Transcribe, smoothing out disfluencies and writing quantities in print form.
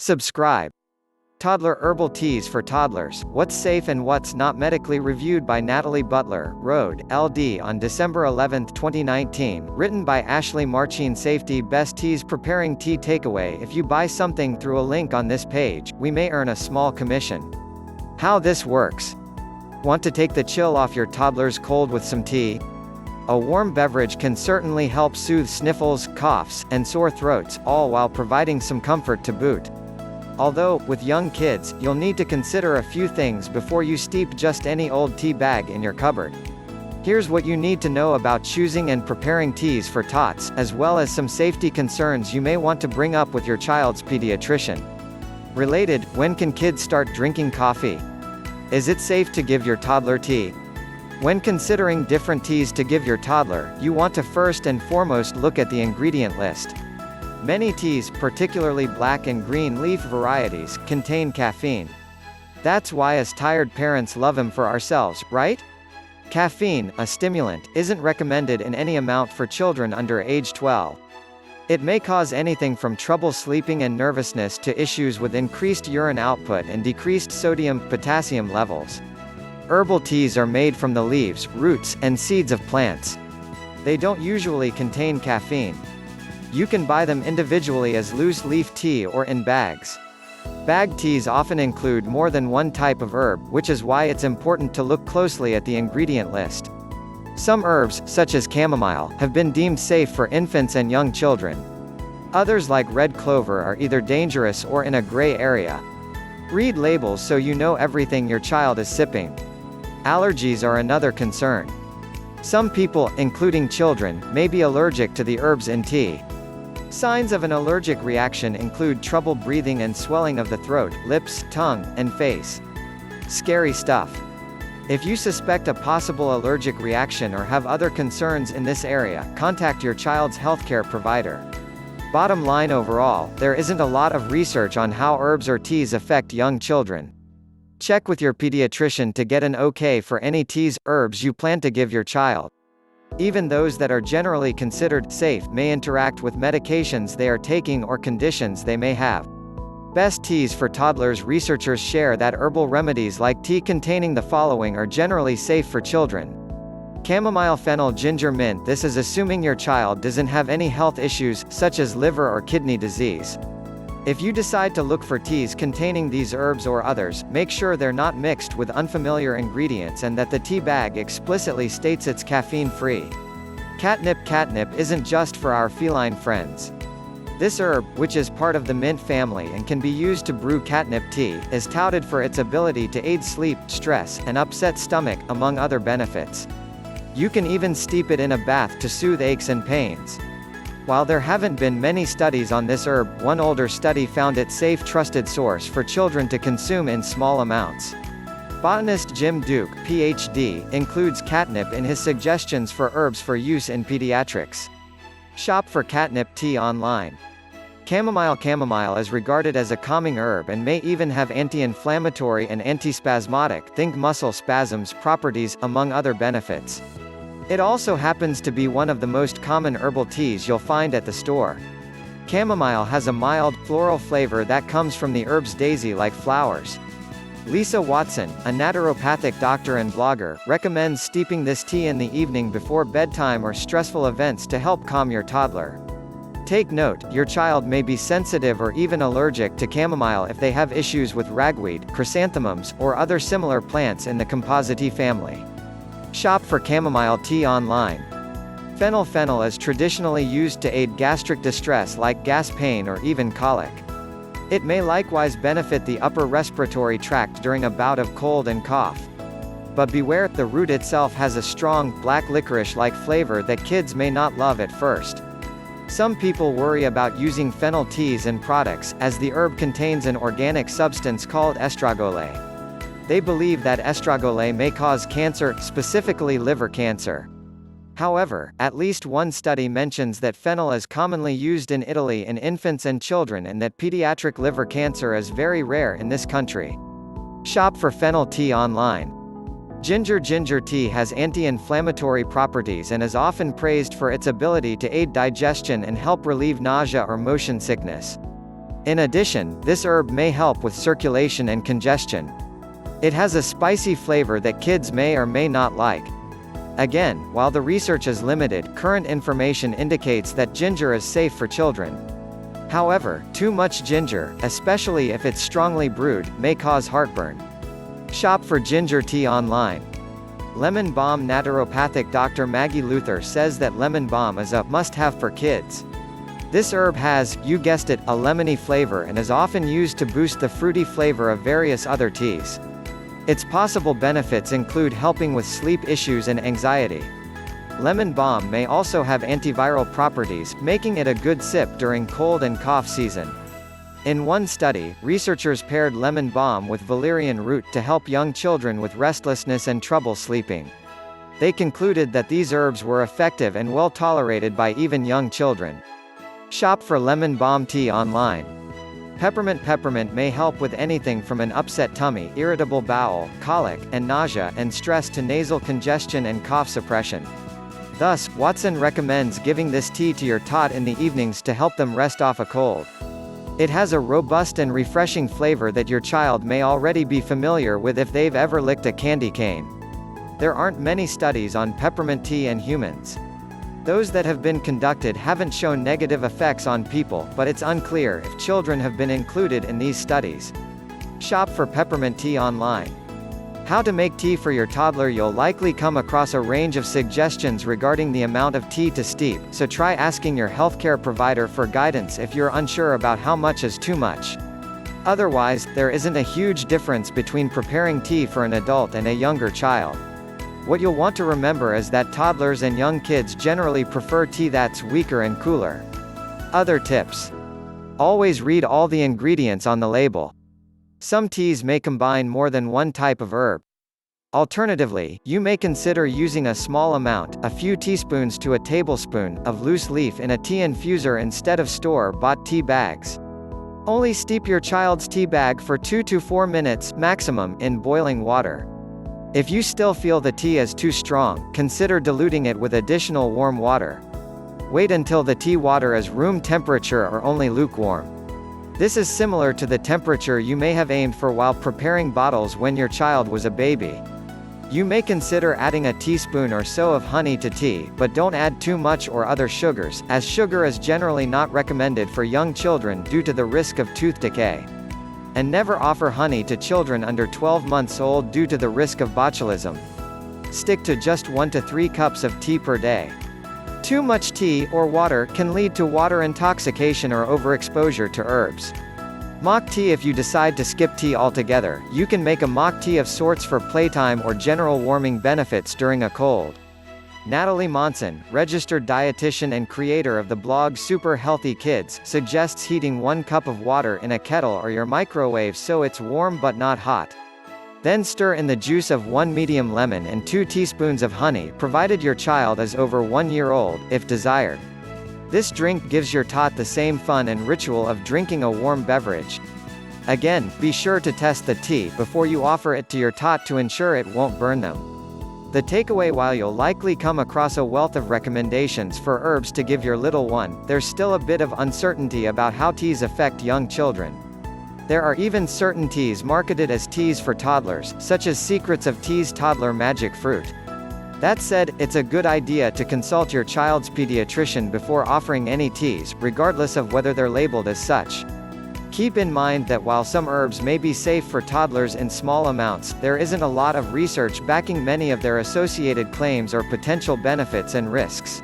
Subscribe. Toddler Herbal Teas for Toddlers, What's Safe and What's Not, medically reviewed by Natalie Butler, Road, LD on December 11, 2019, written by Ashley Marchine. Safety Best Teas Preparing Tea Takeaway: if you buy something through a link on this page, we may earn a small commission. How this works. Want to take the chill off your toddler's cold with some tea? A warm beverage can certainly help soothe sniffles, coughs, and sore throats, all while providing some comfort to boot. Although, with young kids, you'll need to consider a few things before you steep just any old tea bag in your cupboard. Here's what you need to know about choosing and preparing teas for tots, as well as some safety concerns you may want to bring up with your child's pediatrician. Related, when can kids start drinking coffee? Is it safe to give your toddler tea? When considering different teas to give your toddler, you want to first and foremost look at the ingredient list. Many teas, particularly black and green leaf varieties, contain caffeine. That's why us tired parents love them for ourselves, right? Caffeine, a stimulant, isn't recommended in any amount for children under age 12. It may cause anything from trouble sleeping and nervousness to issues with increased urine output and decreased sodium-potassium levels. Herbal teas are made from the leaves, roots, and seeds of plants. They don't usually contain caffeine. You can buy them individually as loose leaf tea or in bags. Bagged teas often include more than one type of herb, which is why it's important to look closely at the ingredient list. Some herbs, such as chamomile, have been deemed safe for infants and young children. Others, like red clover, are either dangerous or in a gray area. Read labels so you know everything your child is sipping. Allergies are another concern. Some people, including children, may be allergic to the herbs in tea. Signs of an allergic reaction include trouble breathing and swelling of the throat, lips, tongue, and face. Scary stuff. If you suspect a possible allergic reaction or have other concerns in this area, contact your child's healthcare provider. Bottom line: overall, there isn't a lot of research on how herbs or teas affect young children. Check with your pediatrician to get an okay for any teas, herbs you plan to give your child. Even those that are generally considered safe may interact with medications they are taking or conditions they may have. Best teas for toddlers: researchers share that herbal remedies like tea containing the following are generally safe for children. Chamomile, fennel, ginger, mint. This is assuming your child doesn't have any health issues, such as liver or kidney disease. If you decide to look for teas containing these herbs or others, make sure they're not mixed with unfamiliar ingredients and that the tea bag explicitly states it's caffeine-free. Catnip. Catnip isn't just for our feline friends. This herb, which is part of the mint family and can be used to brew catnip tea, is touted for its ability to aid sleep, stress, and upset stomach, among other benefits. You can even steep it in a bath to soothe aches and pains. While there haven't been many studies on this herb, one older study found it safe, trusted source for children to consume in small amounts. Botanist Jim Duke, Ph.D., includes catnip in his suggestions for herbs for use in pediatrics. Shop for catnip tea online. Chamomile. Chamomile is regarded as a calming herb and may even have anti-inflammatory and antispasmodic, think muscle spasms, properties, among other benefits. It also happens to be one of the most common herbal teas you'll find at the store. Chamomile has a mild, floral flavor that comes from the herb's daisy-like flowers. Lisa Watson, a naturopathic doctor and blogger, recommends steeping this tea in the evening before bedtime or stressful events to help calm your toddler. Take note, your child may be sensitive or even allergic to chamomile if they have issues with ragweed, chrysanthemums, or other similar plants in the Compositae family. Shop for chamomile tea online. Fennel. Fennel is traditionally used to aid gastric distress like gas, pain, or even colic. It may likewise benefit the upper respiratory tract during a bout of cold and cough. But beware, the root itself has a strong, black licorice-like flavor that kids may not love at first. Some people worry about using fennel teas and products, as the herb contains an organic substance called estragole. They believe that estragole may cause cancer, specifically liver cancer. However, at least one study mentions that fennel is commonly used in Italy in infants and children and that pediatric liver cancer is very rare in this country. Shop for fennel tea online. Ginger. Ginger tea has anti-inflammatory properties and is often praised for its ability to aid digestion and help relieve nausea or motion sickness. In addition, this herb may help with circulation and congestion. It has a spicy flavor that kids may or may not like. Again, while the research is limited, current information indicates that ginger is safe for children. However, too much ginger, especially if it's strongly brewed, may cause heartburn. Shop for ginger tea online. Lemon balm. Naturopathic Dr. Maggie Luther says that lemon balm is a must-have for kids. This herb has, you guessed it, a lemony flavor and is often used to boost the fruity flavor of various other teas. Its possible benefits include helping with sleep issues and anxiety. Lemon balm may also have antiviral properties, making it a good sip during cold and cough season. In one study, researchers paired lemon balm with valerian root to help young children with restlessness and trouble sleeping. They concluded that these herbs were effective and well tolerated by even young children. Shop for lemon balm tea online. Peppermint. Peppermint may help with anything from an upset tummy, irritable bowel, colic, and nausea, and stress to nasal congestion and cough suppression. Thus, Watson recommends giving this tea to your tot in the evenings to help them rest off a cold. It has a robust and refreshing flavor that your child may already be familiar with if they've ever licked a candy cane. There aren't many studies on peppermint tea in humans. Those that have been conducted haven't shown negative effects on people, but it's unclear if children have been included in these studies. Shop for peppermint tea online. How to make tea for your toddler. You'll likely come across a range of suggestions regarding the amount of tea to steep, so try asking your healthcare provider for guidance if you're unsure about how much is too much. Otherwise, there isn't a huge difference between preparing tea for an adult and a younger child. What you'll want to remember is that toddlers and young kids generally prefer tea that's weaker and cooler. Other tips. Always read all the ingredients on the label. Some teas may combine more than one type of herb. Alternatively, you may consider using a small amount, a few teaspoons to a tablespoon, of loose leaf in a tea infuser instead of store-bought tea bags. Only steep your child's tea bag for 2 to 4 minutes, maximum, in boiling water. If you still feel the tea is too strong, consider diluting it with additional warm water. Wait until the tea water is room temperature or only lukewarm. This is similar to the temperature you may have aimed for while preparing bottles when your child was a baby. You may consider adding a teaspoon or so of honey to tea, but don't add too much or other sugars, as sugar is generally not recommended for young children due to the risk of tooth decay. And never offer honey to children under 12 months old due to the risk of botulism. Stick to just 1 to 3 cups of tea per day. Too much tea or water can lead to water intoxication or overexposure to herbs. Mock tea. If you decide to skip tea altogether, you can make a mock tea of sorts for playtime or general warming benefits during a cold. Natalie Monson, registered dietitian and creator of the blog Super Healthy Kids, suggests heating 1 cup of water in a kettle or your microwave so it's warm but not hot. Then stir in the juice of 1 medium lemon and 2 teaspoons of honey, provided your child is over 1 year old, if desired. This drink gives your tot the same fun and ritual of drinking a warm beverage. Again, be sure to test the tea before you offer it to your tot to ensure it won't burn them. The takeaway: while you'll likely come across a wealth of recommendations for herbs to give your little one, there's still a bit of uncertainty about how teas affect young children. There are even certain teas marketed as teas for toddlers, such as Secrets of Tea's Toddler Magic Fruit. That said, it's a good idea to consult your child's pediatrician before offering any teas, regardless of whether they're labeled as such. Keep in mind that while some herbs may be safe for toddlers in small amounts, there isn't a lot of research backing many of their associated claims or potential benefits and risks.